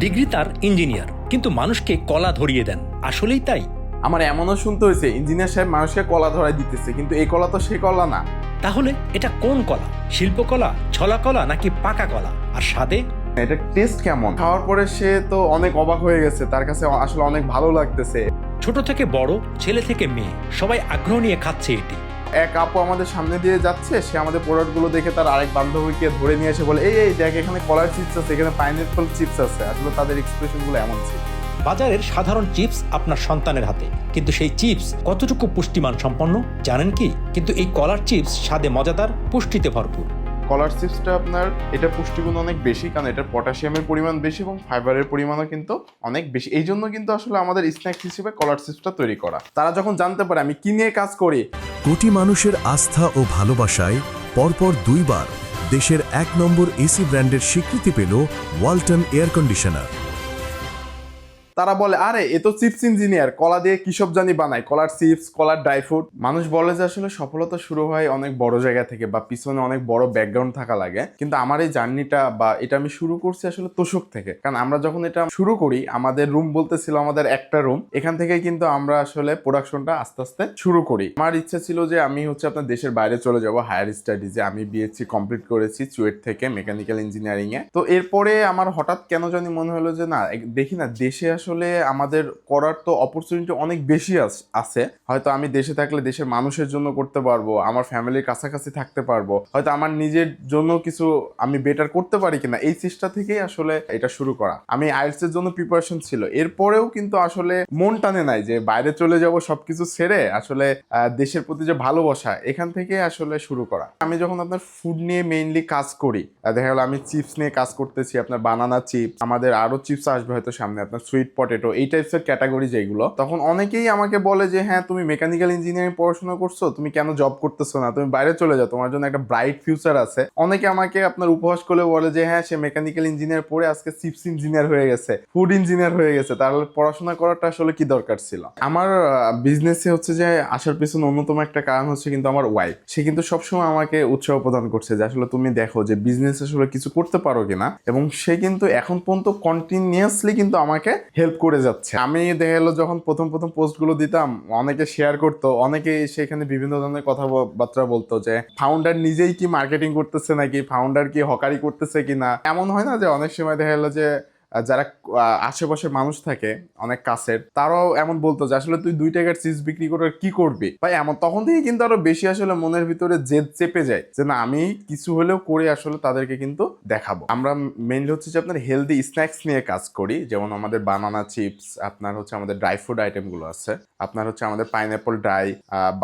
Degree তার engineer, কিন্তু মানুষকে কলা ধরিয়ে দেন। আসলেই তাই? আমার এমনও শুনতে হয়েছে ইঞ্জিনিয়ার সাহেব মানুষকে কলা ধরাই দিতেছে, কিন্তু এই কলা তো সে কলা না। তাহলে এটা কোন কলা? শিল্পকলা, ছলা কলা, নাকি পাকা কলা? আর স্বাদে? এটা টেস্ট কেমন? খাওয়ার পরে সে তো অনেক অবাক হয়ে গেছে, তার কাছে আসলে অনেক ভালো লাগতেছে। ছোট থেকে বড়, ছেলে থেকে মেয়ে, সবাই আগ্রহ নিয়ে খাচ্ছে এটি। এক আপু আমাদের সামনে দিয়ে যাচ্ছে, সে আমাদের প্রোডাক্টগুলো দেখে তার আরেক বান্ধবীকে ধরে নিয়ে এসে বলে, এই দেখ, এখানে কলার চিপস আছে, এখানে পাইনঅ্যাপল চিপস আছে। আসলে তাদের এক্সপ্রেশনগুলো এমন ছিল। বাজারের সাধারণ চিপস আপনার সন্তানের হাতে, কিন্তু সেই চিপস কতটুকু পুষ্টিমান সম্পন্ন জানেন কি? কিন্তু এই কলার চিপস স্বাদে মজাদার, পুষ্টিতে ভরপুর। কলার চিপসটা আপনার এটা পুষ্টিগুণ অনেক বেশি, কারণ এটার পটাশিয়ামের পরিমাণ বেশি এবং ফাইবারের পরিমাণও কিন্তু অনেক বেশি। এই জন্য কিন্তু আসলে আমাদের স্ন্যাক্স হিসেবে কলার চিপসটা তৈরি করা। তারা যখন জানতে পারে আমি কি নিয়ে কাজ করি। কোটি মানুষের আস্থা ও ভালোবাসায় পরপর 2 বার দেশের 1 নম্বর এসি ব্র্যান্ডের স্বীকৃতি পেল ওয়ালটন এয়ার কন্ডিশনার। তারা বলে, আরে এ তো চিপস ইঞ্জিনিয়ার, কলা দিয়ে কি সব জানি বানায়, কলার চিপস, কলার ড্রাই ফ্রুট। মানুষ বলে যে আসলে সফলতা শুরু হয় অনেক বড় জায়গা থেকে বা পিছনে অনেক বড় ব্যাকগ্রাউন্ড থাকা লাগে, কিন্তু আমার এই জার্নিটা বা এটা আমি শুরু করছি আসলে তোষক থেকে। কারণ আমরা যখন এটা শুরু করি, আমাদের রুম বলতে ছিল আমাদের একটা রুম, এখান থেকে কিন্তু আমরা আসলে প্রোডাকশনটা আস্তে আস্তে শুরু করি। আমার ইচ্ছা ছিল যে আমি আপনার দেশের বাইরে চলে যাব হায়ার স্টাডিজে। আমি বিএসসি কমপ্লিট করেছি চুয়েট থেকে মেকানিক্যাল ইঞ্জিনিয়ারিং এ। তো এরপরে আমার হঠাৎ কেন জানি মনে হলো যে না, দেখি না দেশে আসলে আমাদের করার তো অপরচুনিটি অনেক বেশি আছে। হয়তো আমি দেশে থাকলে দেশের মানুষের জন্য করতে পারবো, আমার ফ্যামিলির কাছাকাছি থাকতে পারবো, হয়তো আমার নিজের জন্য কিছু আমি বেটার করতে পারি কিনা, এই চেষ্টা থেকেই আসলে এটা শুরু করা। আমি আইএলটিএস এর জন্য প্রিপারেশন ছিল, এরপরেও কিন্তু আসলে মন টানে নাই যে বাইরে চলে যাব সবকিছু ছেড়ে। আসলে দেশের প্রতি যে ভালোবাসা, এখান থেকে আসলে শুরু করা। আমি যখন আপনার ফুড নিয়ে মেইনলি কাজ করি, দেখা গেল আমি চিপস নিয়ে কাজ করতেছি, আপনার বানানা চিপস, আমাদের আরো চিপস আসবে হয়তো সামনে, আপনার সুইট পটেটো, এই টাইপসের ক্যাটাগরি যেগুলো, তখন অনেকেই আমাকে বলে যে হ্যাঁ, তুমি মেকানিক্যাল ইঞ্জিনিয়ারিং পড়াশোনা করছো, তুমি কেন জব করতেছো না, তুমি বাইরে চলে যাও, তোমার জন্য একটা ব্রাইট ফিউচার আছে। অনেকে আমাকে আপনার উপহাস করে বলে যে হ্যাঁ, সে মেকানিক্যাল ইঞ্জিনিয়ার পড়ে আজকে চিপস ইঞ্জিনিয়ার হয়ে গেছে, ফুড ইঞ্জিনিয়ার হয়ে গেছে, তাহলে পড়াশোনা করাটা আসলে কি দরকার ছিল। আমার বিজনেসে যে আসার পেছনে অন্যতম একটা কারণ হচ্ছে কিন্তু আমার ওয়াইফ। সে কিন্তু সবসময় আমাকে উৎসাহ প্রদান করছে যে আসলে তুমি দেখো যে বিজনেস আসলে কিছু করতে পারো কিনা, এবং সে কিন্তু এখন পর্যন্ত কন্টিনিউয়াসলি কিন্তু আমাকে হেল্প করে যাচ্ছে। আমি দেখা গেলো যখন প্রথম পোস্টগুলো দিতাম, অনেকে শেয়ার করতো, অনেকে সেখানে বিভিন্ন ধরনের কথাবার্তা বলতো যে ফাউন্ডার নিজেই কি মার্কেটিং করতেছে নাকি, ফাউন্ডার কি হকারি করতেছে কিনা। এমন হয় না যে অনেক সময় দেখা গেলো যে যারা আশেপাশের মানুষ থাকে অনেক কাছের, তারাও এমন বলতো যে আসলে তুই 2 টাকার চিপস বিক্রি করে কি করবি ভাই। এমন তখন থেকে কিন্তু আরো বেশি আসলে মনের ভিতরে জেদ চেপে যায় যে না, আমি কিছু হলেও করে আসলে তাদেরকে কিন্তু দেখাবো। আমরা মেইনলি যে আপনার হেলদি স্ন্যাক্স নিয়ে কাজ করি, যেমন আমাদের বানানা চিপস, আপনার আমাদের ড্রাই ফ্রুট আইটেম গুলো আছে, আপনার আমাদের pineapple dry,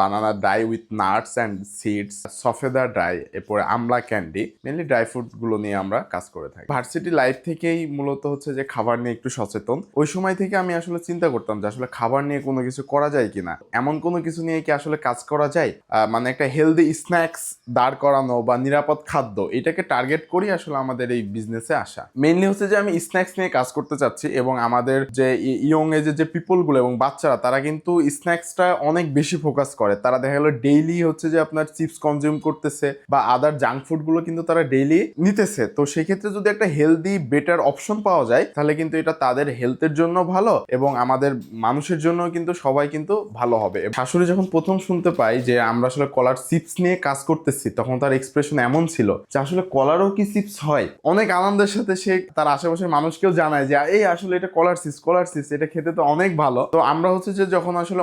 banana dry with nuts and seeds, সফেদা ড্রাই, এরপরে amla candy. Mainly dry fruit গুলো নিয়ে আমরা কাজ করে থাকি। ভার্সিটি লাইফ থেকেই মূলত যে খাবার নিয়ে একটু সচেতন। ওই সময় থেকে আমি আসলে চিন্তা করতাম যে আসলে খাবার নিয়ে কোনো কিছু করা যায় কিনা, এমন কোনো কিছু নিয়ে কি আসলে কাজ করা যায়। মানে একটা হেলদি স্ন্যাক্স দাঁড় করানো বা নিরাপদ খাদ্য, এটাকে টার্গেট করি আসলে আমাদের এই বিজনেসে আসা। মেইনলি যে আমি স্ন্যাক্স নিয়ে কাজ করতে চাচ্ছি, এবং আমাদের যে ইয়ং এজের যে পিপলগুলো এবং বাচ্চারা, তারা কিন্তু স্ন্যাক্সটা অনেক বেশি ফোকাস করে। তারা দেখা গেলো ডেইলি যে আপনার চিপস কনজিউম করতেছে বা আদার জাঙ্ক ফুডগুলো কিন্তু তারা ডেইলি নিতেছে। তো সেক্ষেত্রে যদি একটা হেলদি বেটার অপশন পাওয়া যায়, তাহলে কিন্তু এটা তাদের হেলথের জন্য ভালো এবং আমাদের মানুষের জন্য কিন্তু সবাই কিন্তু ভালো হবে। শাশুড়ি যখন প্রথম শুনতে পাই যে আমরা আসলে কলার চিপস নিয়ে কাজ করতেছি, তখন তার এক্সপ্রেশন এমন ছিল যে আসলে কলারও কি চিপস হয়। অনেক আনন্দের সাথে সে তার আশেপাশের মানুষকেও জানায় যে এই আসলে এটা কলার চিপস, এটা খেতে তো অনেক ভালো। তো আমরা যে যখন আসলে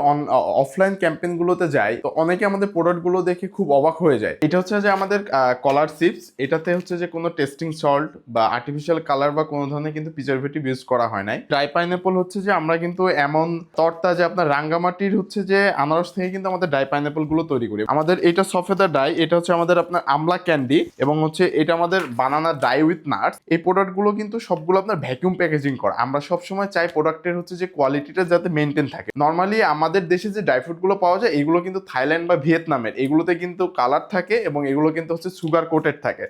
অফলাইন ক্যাম্পেইন গুলোতে যাই, তো অনেকে আমাদের প্রোডাক্ট গুলো দেখে খুব অবাক হয়ে যায়। এটা যে আমাদের কলার চিপস, এটাতে যে কোনো টেস্টিং সল্ট বা আর্টিফিশিয়াল কালার বা কোনো ধরনের কিন্তু প্রিজারভেটিভ ইউজ করা হয় নাই। ড্রাই পাইনঅ্যাপল যে আমরা কিন্তু এমন তরতা যে আপনার রাঙ্গামাটির যে আনারস থেকে কিন্তু আমাদের ড্রাই পাইনঅ্যাপল গুলো তৈরি করি। আমাদের এটা সফেদা ড্রাই, এটা আমাদের আপনার আমলা ক্যান্ডি, এবং এটা আমাদের বানানা ড্রাই উইথ নাটস। এই প্রোডাক্ট গুলো কিন্তু সবগুলো আপনার ভ্যাকুয়াম প্যাকেজিং করা। আমরা সবসময় চাই প্রোডাক্টের যে কোয়ালিটিটা যাতে মেনটেন থাকে। নর্মালি আমাদের দেশে যে ড্রাই ফ্রুট গুলো পাওয়া যায়, এগুলো কিন্তু থাইল্যান্ড বা ভিয়েতনামের, এগুলোতে কিন্তু কালার থাকে এবং এগুলো কিন্তু সুগার কোটেড থাকে।